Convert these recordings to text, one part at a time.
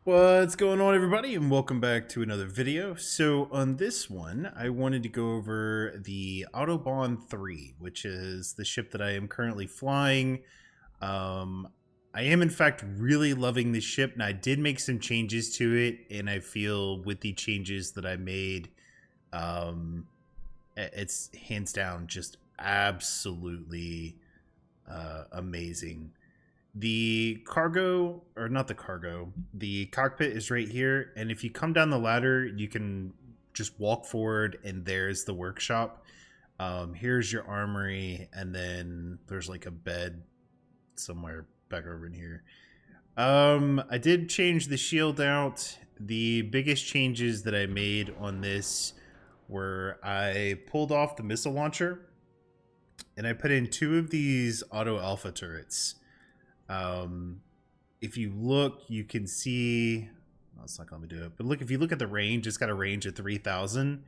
What's going on, everybody, and welcome back to another video. So on this one, I wanted to go over the Autobahn 3, which is the ship that I am currently flying. I am in fact really loving this ship, and I did make some changes to it, and I feel with the changes that I made, it's hands down just absolutely amazing. The cargo, or not the cargo, the cockpit is right here. And if you come down the ladder, you can just walk forward and there's the workshop. Here's your armory. And then there's like a bed somewhere back over in here. I did change the shield out. The biggest changes that I made on this were I pulled off the missile launcher and I put in two of these auto alpha turrets. If you look, you can see, well, it's not going to do it, but look, if you look at the range, it's got a range of 3,000.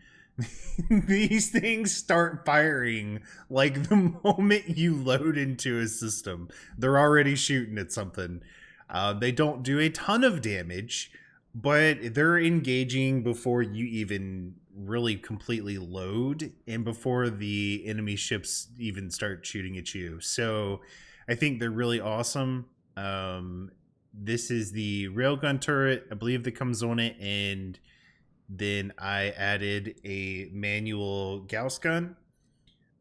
These things start firing like the moment you load into a system. They're already shooting at something. They don't do a ton of damage, but they're engaging before you even really completely load and before the enemy ships even start shooting at you. So I think they're really awesome. This is the railgun turret, I believe, that comes on it, and then I added a manual gaus gun.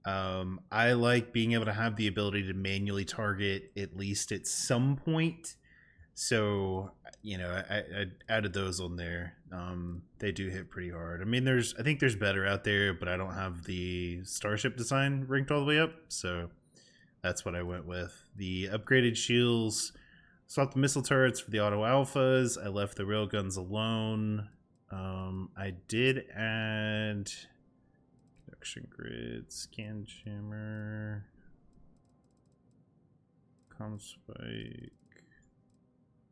I like being able to have the ability to manually target at least at some point. So, you know, I added those on there. They do hit pretty hard. I mean, I think there's better out there, but I don't have the Starship design ranked all the way up, so that's what I went with. The upgraded shields, swapped the missile turrets for the auto alphas. I left the railguns alone. I did add production grid, scan jammer, comm spike.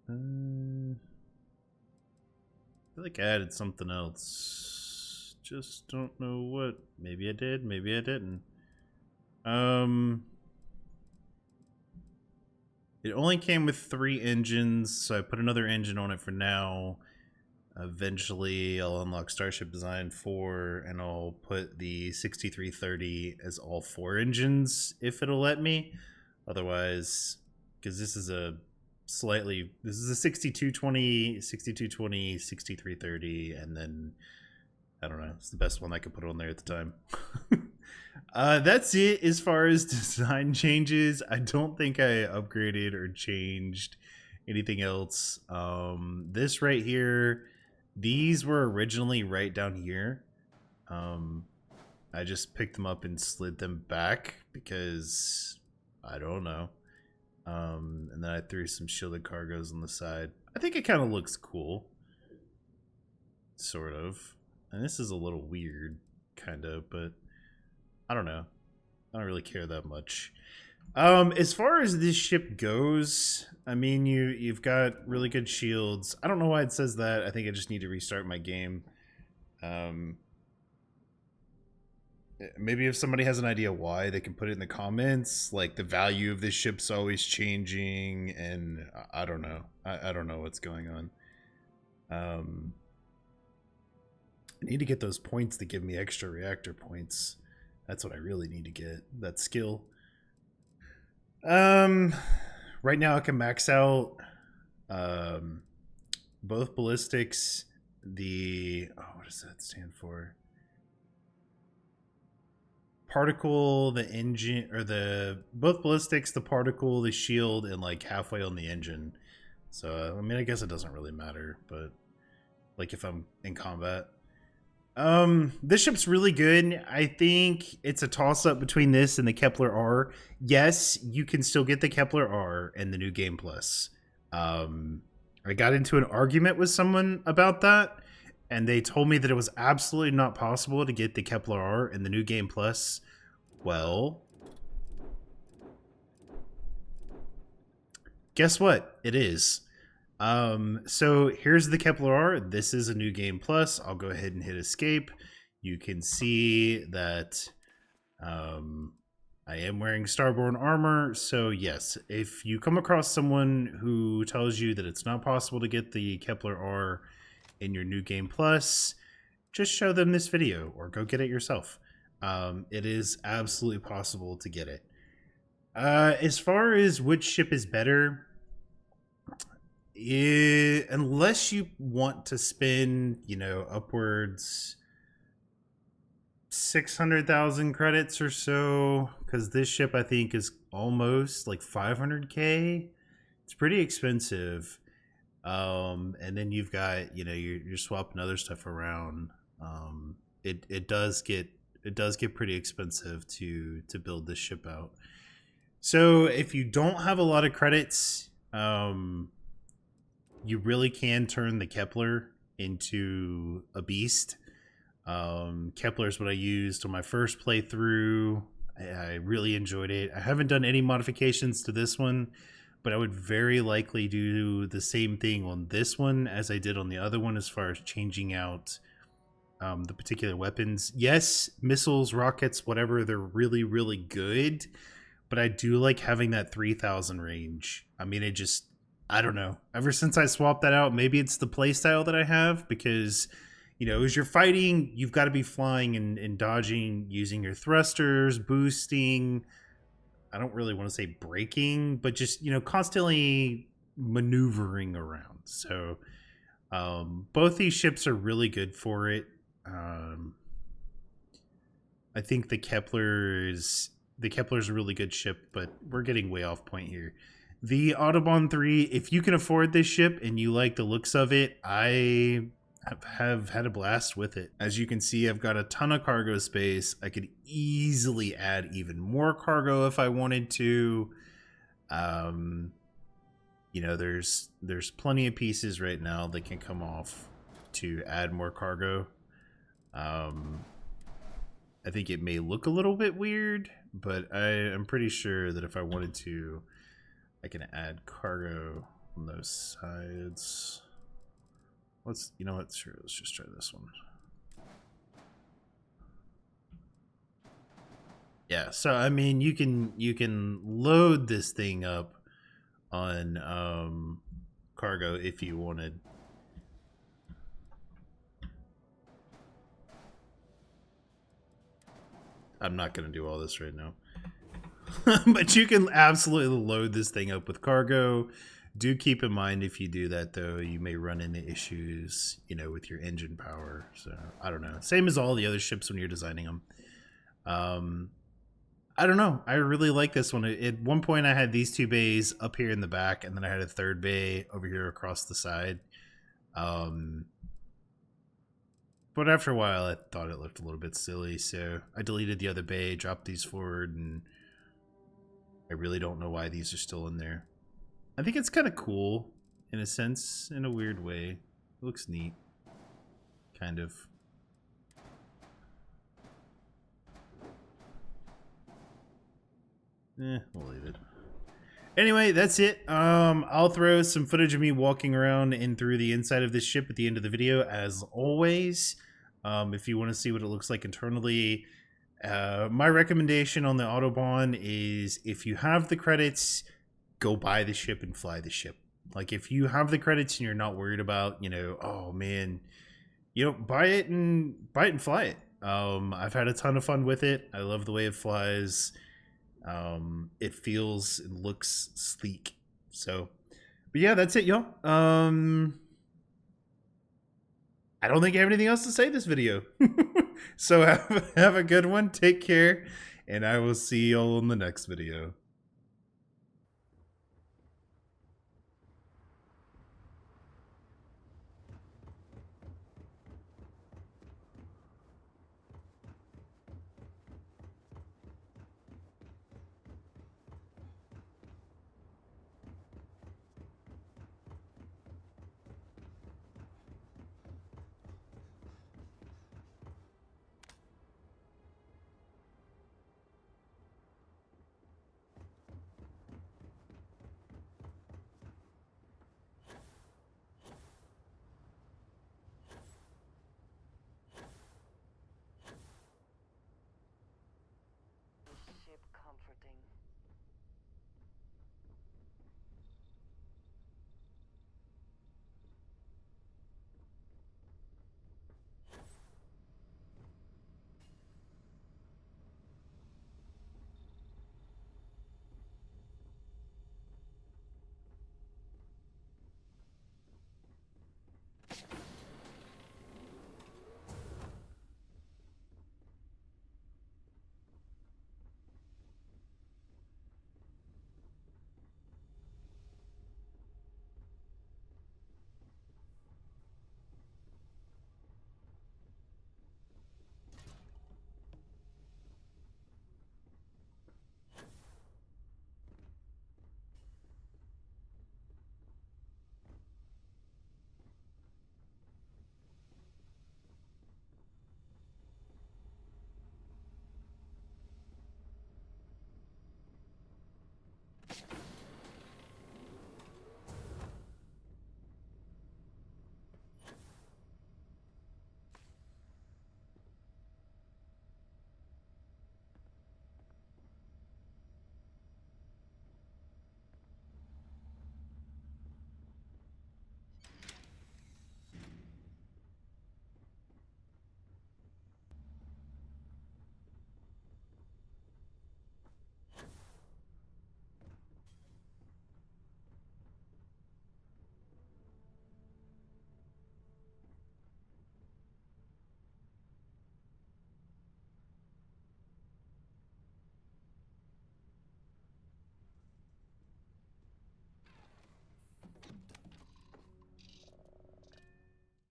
I feel like I added something else. Just don't know what. Maybe I did, maybe I didn't. It only came with 3 engines, so I put another engine on it for now. Eventually, I'll unlock Starship Design 4, and I'll put the 6330 as all 4 engines, if it'll let me. Otherwise, because this is a 6220, 6220, 6330, and then, I don't know, it's the best one I could put on there at the time. That's it as far as design changes. I don't think I upgraded or changed anything else. This right here, these were originally right down here. I just picked them up and slid them back because I don't know. And then I threw some shielded cargoes on the side. I think it kind of looks cool. Sort of. And this is a little weird, kind of, but I don't know. I don't really care that much. As far as this ship goes, I mean, you've got really good shields. I don't know why it says that. I think I just need to restart my game. Maybe if somebody has an idea why, they can put it in the comments. Like, the value of this ship's always changing, and I don't know. I don't know what's going on. I need to get those points that give me extra reactor points. That's what I really need to get. That skill. Right now I can max out both ballistics. What does that stand for? Particle, the engine, or both ballistics, the particle, the shield, and like halfway on the engine. So I mean, I guess it doesn't really matter, but like if I'm in combat. This ship's really good. I think it's a toss-up between this and the Kepler R. Yes, you can still get the Kepler R in the new Game Plus. I got into an argument with someone about that, and they told me that it was absolutely not possible to get the Kepler R in the new Game Plus. Well, guess what? It is. So here's the Kepler R. This is a new Game Plus. I'll go ahead and hit escape. You can see that I am wearing Starborn armor, so yes, if you come across someone who tells you that it's not possible to get the Kepler R in your New Game Plus, just show them this video or go get it yourself. It is absolutely possible to get it. As far as which ship is better, unless you want to spend, upwards 600,000 credits or so, because this ship I think is almost like 500k. It's pretty expensive. And then you've got, you're swapping other stuff around. It does get pretty expensive to build this ship out. So if you don't have a lot of credits, you really can turn the Kepler into a beast. Kepler is what I used on my first playthrough. I really enjoyed it. I haven't done any modifications to this one, but I would very likely do the same thing on this one as I did on the other one as far as changing out the particular weapons. Yes, missiles, rockets, whatever, they're really, really good, but I do like having that 3,000 range. I mean, I don't know. Ever since I swapped that out, maybe it's the playstyle that I have, because as you're fighting, you've got to be flying and dodging, using your thrusters, boosting. I don't really want to say braking, but just, constantly maneuvering around. So both these ships are really good for it. I think the Kepler's a really good ship, but we're getting way off point here. The Autobahn 3, if you can afford this ship and you like the looks of it, I have had a blast with it. As you can see, I've got a ton of cargo space. I could easily add even more cargo if I wanted to. There's plenty of pieces right now that can come off to add more cargo. I think it may look a little bit weird, but I'm pretty sure that if I wanted to, I can add cargo on those sides. Sure, let's just try this one. Yeah, so I mean, you can load this thing up on cargo if you wanted. I'm not going to do all this right now. But you can absolutely load this thing up with cargo. Do keep in mind, if you do that, though, you may run into issues, with your engine power. So, I don't know. Same as all the other ships when you're designing them. I don't know. I really like this one. At one point, I had these two bays up here in the back, and then I had a third bay over here across the side. But after a while, I thought it looked a little bit silly, so I deleted the other bay, dropped these forward, and I really don't know why these are still in there. I think it's kind of cool, in a sense, in a weird way. It looks neat. Kind of. We'll leave it. Anyway, that's it. I'll throw some footage of me walking around and through the inside of this ship at the end of the video, as always. If you want to see what it looks like internally, my recommendation on the Autobahn is, if you have the credits, go buy the ship and fly the ship. Like, if you have the credits and you're not worried about, oh man, buy it and fly it. I've had a ton of fun with it. I love the way it flies. It feels and looks sleek. So, but yeah, that's it, y'all. I don't think I have anything else to say this video. So have a good one. Take care, and I will see y'all in the next video.